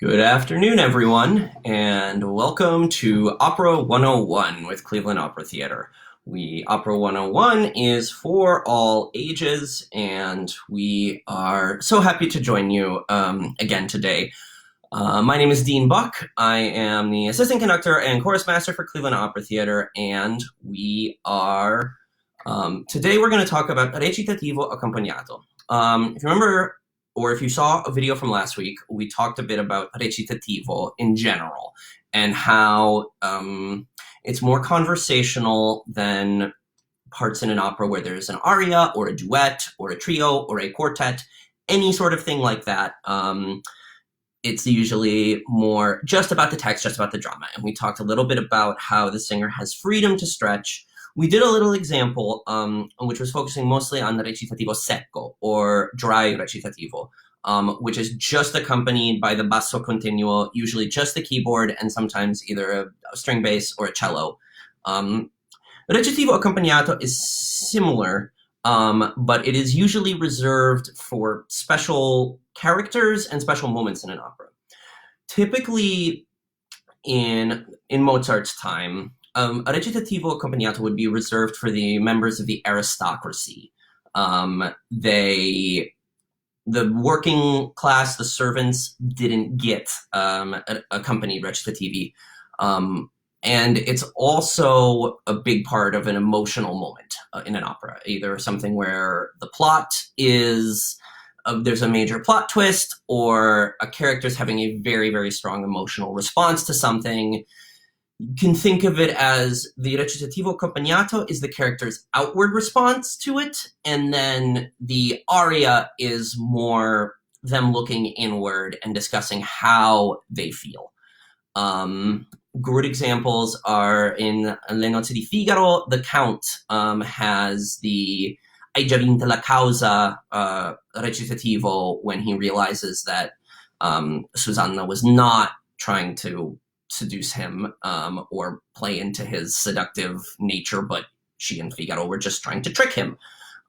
Good afternoon, everyone, and welcome to Opera 101 with Cleveland Opera Theater. Opera 101 is for all ages, and we are so happy to join you again today. My name is Dean Buck. I am the assistant conductor and chorus master for Cleveland Opera Theater, and today we're going to talk about Recitativo Accompagnato. If you remember, or if you saw a video from last week, we talked a bit about recitativo in general and how it's more conversational than parts in an opera where there's an aria or a duet or a trio or a quartet, any sort of thing like that. It's usually more just about the text, just about the drama. And we talked a little bit about how the singer has freedom to stretch. We did a little example, which was focusing mostly on the recitativo secco, or dry recitativo, which is just accompanied by the basso continuo, usually just the keyboard, and sometimes either a string bass or a cello. Recitativo accompagnato is similar, but it is usually reserved for special characters and special moments in an opera. Typically, in Mozart's time, a recitativo accompagnato would be reserved for the members of the aristocracy. The working class, the servants, didn't get accompanied recitativi. And it's also a big part of an emotional moment in an opera, either something where the plot is, there's a major plot twist, or a character's having a very, very strong emotional response to something. You can think of it as the recitativo accompagnato is the character's outward response to it, and then the aria is more them looking inward and discussing how they feel. Good examples are in Le Nozze di Figaro. The Count has the Hai già vinta la causa recitativo when he realizes that Susanna was not trying to seduce him or play into his seductive nature, but she and Figaro were just trying to trick him.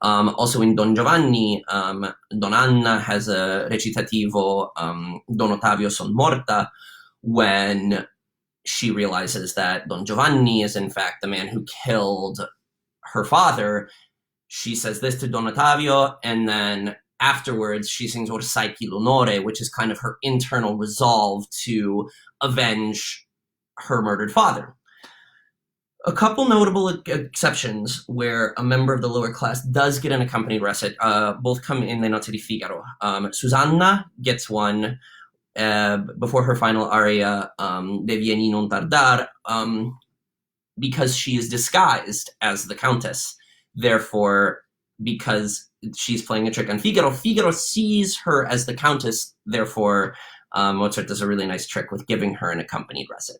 Also in Don Giovanni, Don Anna has a recitativo, Don Ottavio son morta, when she realizes that Don Giovanni is in fact the man who killed her father. She says this to Don Ottavio, and then afterwards she sings Orsai chi l'onore, which is kind of her internal resolve to avenge her murdered father. A couple notable exceptions where a member of the lower class does get an accompanied recit, both come in Le Nozze di Figaro. Susanna gets one before her final aria, Devieni non tardar, because she is disguised as the Countess. Therefore, because she's playing a trick on Figaro, Figaro sees her as the Countess. Therefore, Mozart does a really nice trick with giving her an accompanied recit.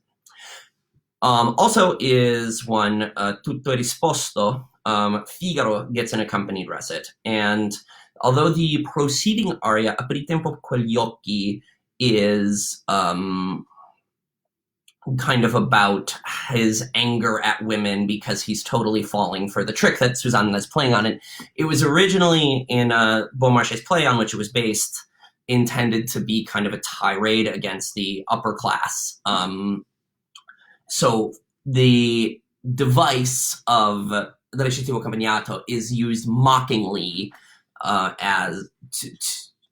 Also is one, Tutto risposto. Figaro gets an accompanied recit. And although the preceding aria, Apri tempo quegli occhi, is kind of about his anger at women because he's totally falling for the trick that Susanna is playing on it. It was originally in Beaumarchais' play on which it was based, intended to be kind of a tirade against the upper class. So the device of the recitativo accompagnato is used mockingly as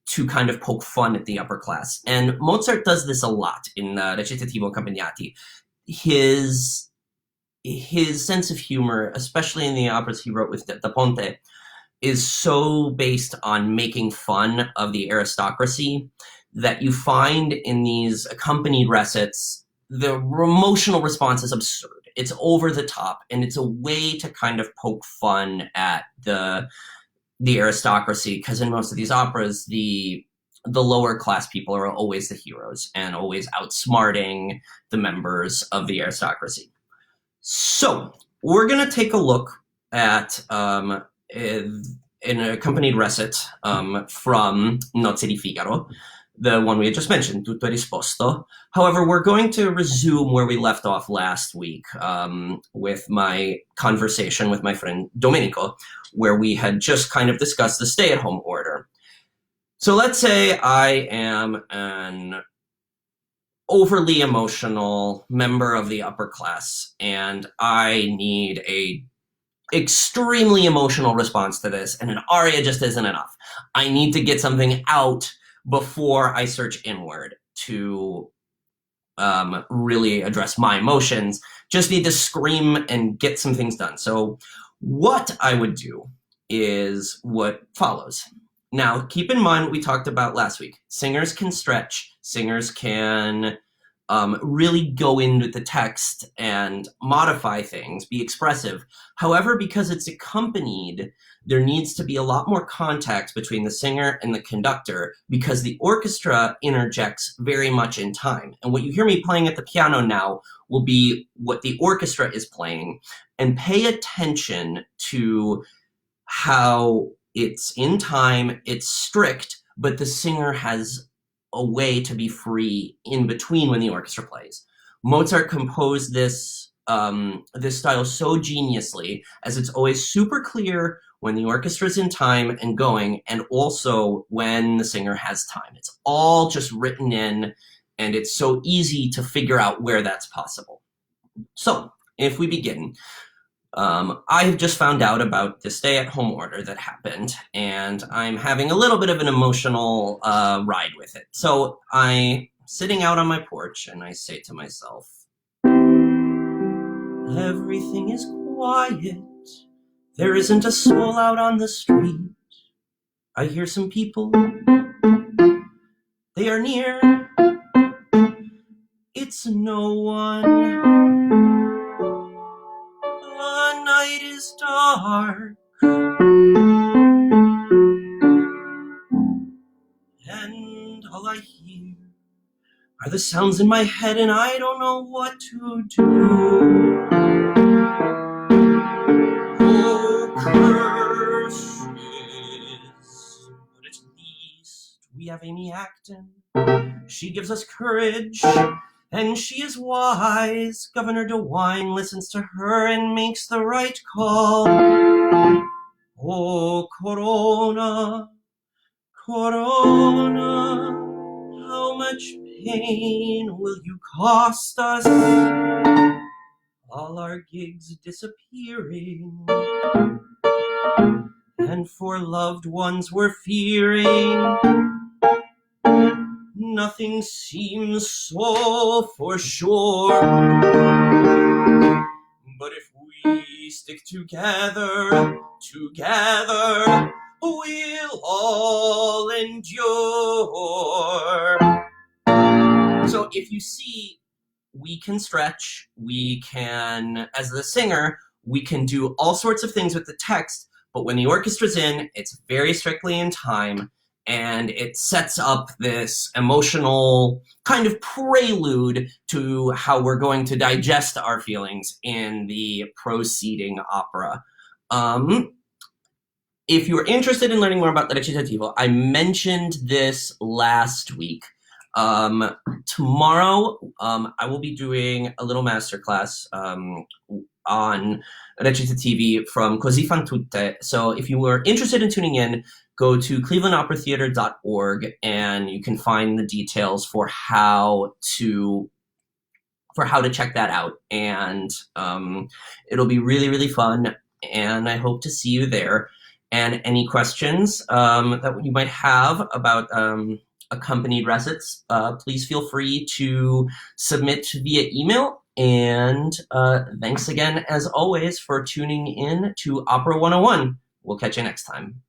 to kind of poke fun at the upper class. And Mozart does this a lot in Recitativo Accompagnati. His sense of humor, especially in the operas he wrote with Da Ponte, is so based on making fun of the aristocracy that you find in these accompanied recits, the emotional response is absurd. It's over the top, and it's a way to kind of poke fun at the aristocracy, because in most of these operas, the lower class people are always the heroes and always outsmarting the members of the aristocracy. So we're going to take a look at an accompanied recit from Nozze di Figaro, the one we had just mentioned, Tutto risposto. However, we're going to resume where we left off last week with my conversation with my friend Domenico, where we had just kind of discussed the stay-at-home order. So let's say I am an overly emotional member of the upper class, and I need a extremely emotional response to this, and an aria just isn't enough. I need to get something out before I search inward to really address my emotions. Just need to scream and get some things done. So what I would do is what follows. Now, keep in mind what we talked about last week. Singers can stretch. Singers can really go into the text and modify things, be expressive. However, because it's accompanied, there needs to be a lot more contact between the singer and the conductor, because the orchestra interjects very much in time. And what you hear me playing at the piano now will be what the orchestra is playing. And pay attention to how it's in time, it's strict, but the singer has a way to be free in between when the orchestra plays. Mozart composed this style so geniusly, as it's always super clear when the orchestra's in time and going, and also when the singer has time. It's all just written in, and it's so easy to figure out where that's possible. So, if we begin, I have just found out about the stay-at-home order that happened, and I'm having a little bit of an emotional ride with it. So I'm sitting out on my porch, and I say to myself, everything is quiet. There isn't a soul out on the street. I hear some people. They are near. It's no one. The night is dark. And all I hear are the sounds in my head, and I don't know what to do. Oh, curses. But at least we have Amy Acton. She gives us courage, and she is wise. Governor DeWine listens to her and makes the right call. Oh, Corona, Corona, how much pain will you cost us? All our gigs disappearing, and for loved ones we're fearing. Nothing seems so for sure. But if we stick together, we'll all endure. So if you see, we can stretch, we can, as the singer, we can do all sorts of things with the text, but when the orchestra's in, it's very strictly in time, and it sets up this emotional kind of prelude to how we're going to digest our feelings in the proceeding opera. If you're interested in learning more about the Recitativo, I mentioned this last week. Tomorrow, I will be doing a little masterclass on Recitativi from Così fan tutte. So if you were interested in tuning in, go to clevelandoperatheater.org, and you can find the details for how to check that out. And it'll be really, really fun, and I hope to see you there. And any questions that you might have about accompanied recits, please feel free to submit via email. And thanks again, as always, for tuning in to Opera 101. We'll catch you next time.